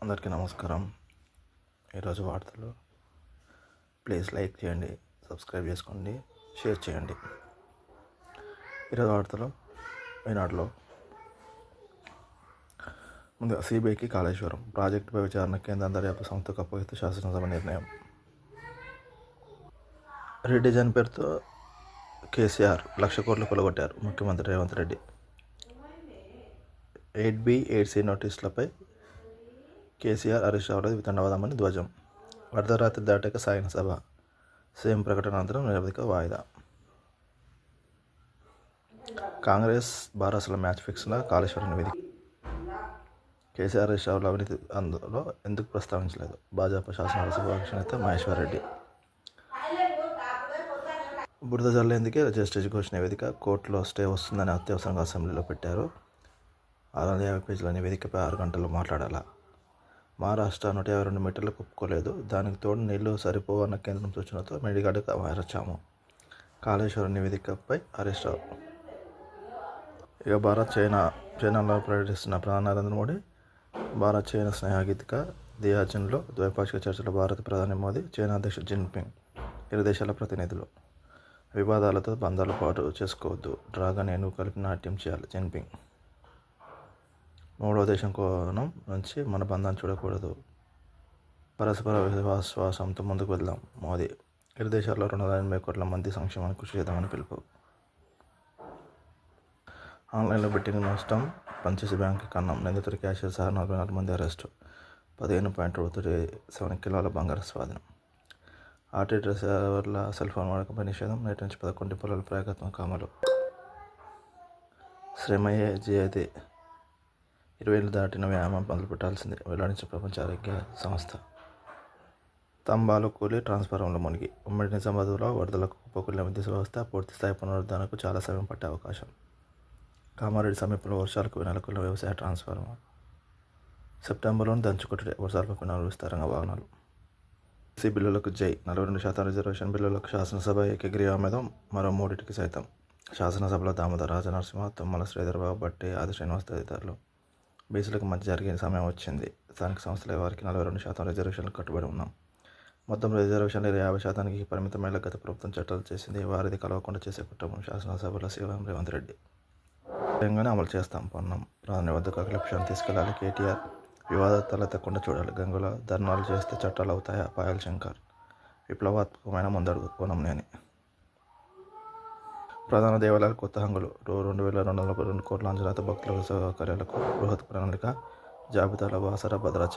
అందరికీ నమస్కారం. ఈరోజు వార్తలు. ప్లీజ్ లైక్ చేయండి, సబ్స్క్రైబ్ చేసుకోండి, షేర్ చేయండి. ఈరోజు వార్తలు. ఈనాడులో ముందుగా సిబిఐకి కాళేశ్వరం ప్రాజెక్టుపై విచారణ కేంద్ర దర్యాప్తు సంస్థకు అప్పగిస్తూ శాసనసభ నిర్ణయం. రీడిజైన్ పేరుతో కేసీఆర్ 1,00,000 కోట్లు కొల్లగొట్టారు ముఖ్యమంత్రి రేవంత్ రెడ్డి. 8B, 8C నోటీసులపై కేసీఆర్ అరెస్ట్ అవ్వలేదు, వితండవాదమని ధ్వజం. అర్ధరాత్రి దాటాక సాగిన సభ. సీఎం ప్రకటన అనంతరం నిరవధిక వాయిదా. కాంగ్రెస్ బారాసుల మ్యాచ్ ఫిక్స్గా కాళేశ్వరం నివేదిక. కేసీఆర్ అరెస్ట్ అవ్వలేదు, అవినీతి అందులో ఎందుకు ప్రస్తావించలేదు? భాజపా శాసనసభ విపక్ష నేత మహేశ్వర్ రెడ్డి. బురద జల్లేందుకే జస్టిస్ ఘోష్ నివేదిక. కోర్టులో స్టే వస్తుందని అత్యవసరంగా అసెంబ్లీలో పెట్టారు. 650 పేజీల నివేదికపై 6 గంటలు మాట్లాడాలా? మహారాష్ట్ర 152 మీటర్లకు ఒప్పుకోలేదు. దానికి తోడు నీళ్లు సరిపోవన్న కేంద్రం సూచనతో మేడిగడ్డకు వైరచ్చాము. కాళేశ్వరం నివేదికపై అరెస్ట్. ఇక చైనాలో పర్యటిస్తున్న ప్రధాని నరేంద్ర మోడీ. భారత్ చైనా స్నేహగీతిక దియాజిన్లో ద్వైపాక్షిక చర్చలు. భారత ప్రధాని మోదీ, చైనా అధ్యక్షుడు జిన్పింగ్. ఇరు దేశాల ప్రతినిధులు. వివాదాలతో బంధాలు పాటు చేసుకోవద్దు, డ్రాగన్ ఏనుగు కలిపి నాట్యం చేయాలి జిన్పింగ్. మూడో దేశం కోణం నుంచి మన బంధాన్ని చూడకూడదు, పరస్పర విశ్వాసంతో ముందుకు వెళ్దాం మోదీ. ఇరు దేశాల్లో 280 కోట్ల మంది సంక్షేమానికి కృషి చేద్దామని పిలుపు. ఆన్లైన్లో బెట్టింగ్ నష్టం పనిచేసే బ్యాంకు కన్నం. నిందితుడి క్యాషియర్ సహా 44 మంది అరెస్టు. 15.27 కిలోల బంగారు స్వాధీనం. ఆర్టీ డ్రైవర్ల సెల్ఫోన్ వాడకంపై నిషేధం. నేటి నుంచి 11 డిపోలలో ప్రయోగాత్మక అమలు. శ్రమయే జయతే. 20 ఏళ్లు దాటిన వ్యాయామం మొదలు పెట్టాల్సిందే వెల్లడించిన ప్రపంచ ఆరోగ్య సంస్థ. స్తంభాలు కూలి, ట్రాన్స్ఫార్మర్లు మునిగి. ఉమ్మడి నిజామాబాద్లో వరదలకు కుప్పకూలిన విద్యుత్ వ్యవస్థ పూర్తి స్థాయి పునరుద్ధరణకు చాలా సమయం పట్టే అవకాశం. కామారెడ్డి సమీపంలో వర్షాలకు నెలకొన్న వ్యవసాయ ట్రాన్స్ఫార్మర్. సెప్టెంబర్లోని దంచుకొట్టుడే వర్షాలపై పునర్విస్తారంగా వాహనాలు. ఎస్సీ బిల్లులకు జై. 42% రిజర్వేషన్ బిల్లులకు శాసనసభ ఏకగ్రీవమేదం. మరో 3టికి సైతం. శాసనసభలో దామోదర రాజనరసింహ, తుమ్మల శ్రీధర్బాబు, బట్టి, ఆది శ్రీనివాస్ తదితరులు. బీసీలకు మధ్య జరిగే సమయం వచ్చింది. స్థానిక సంస్థల వారికి 42% రిజర్వేషన్లకు కట్టుబడి ఉన్నాం. మొత్తం రిజర్వేషన్లు 50%కి పరిమితమయ్యేలా గత ప్రభుత్వం చట్టాలు చేసింది. వారిది కలవకుండా చేసే కుట్రము శాసనసభలో సీఎం రేవంత్ రెడ్డి. స్వయంగానే అమలు చేస్తాం. పొన్నం. ప్రధాని వద్దకు అఖిలపక్షాన్ని తీసుకెళ్లాలి కేటీఆర్. వివాదాలు తలెత్తకుండా చూడాలి. గంగుల. ధర్నాలు చేస్తే చట్టాలు అవుతాయా? పాయల్ శంకర్. విప్లవాత్మకమైన ముందడుగు పొన్నంనేని. ప్రధాన దేవాలయాలకు కొత్త హంగులు. 2,202 కోట్ల అంచనాతో భక్తుల సౌకర్యాలకు బృహత్ ప్రణాళిక. జాబితాలో బాసర, భద్రాచలం.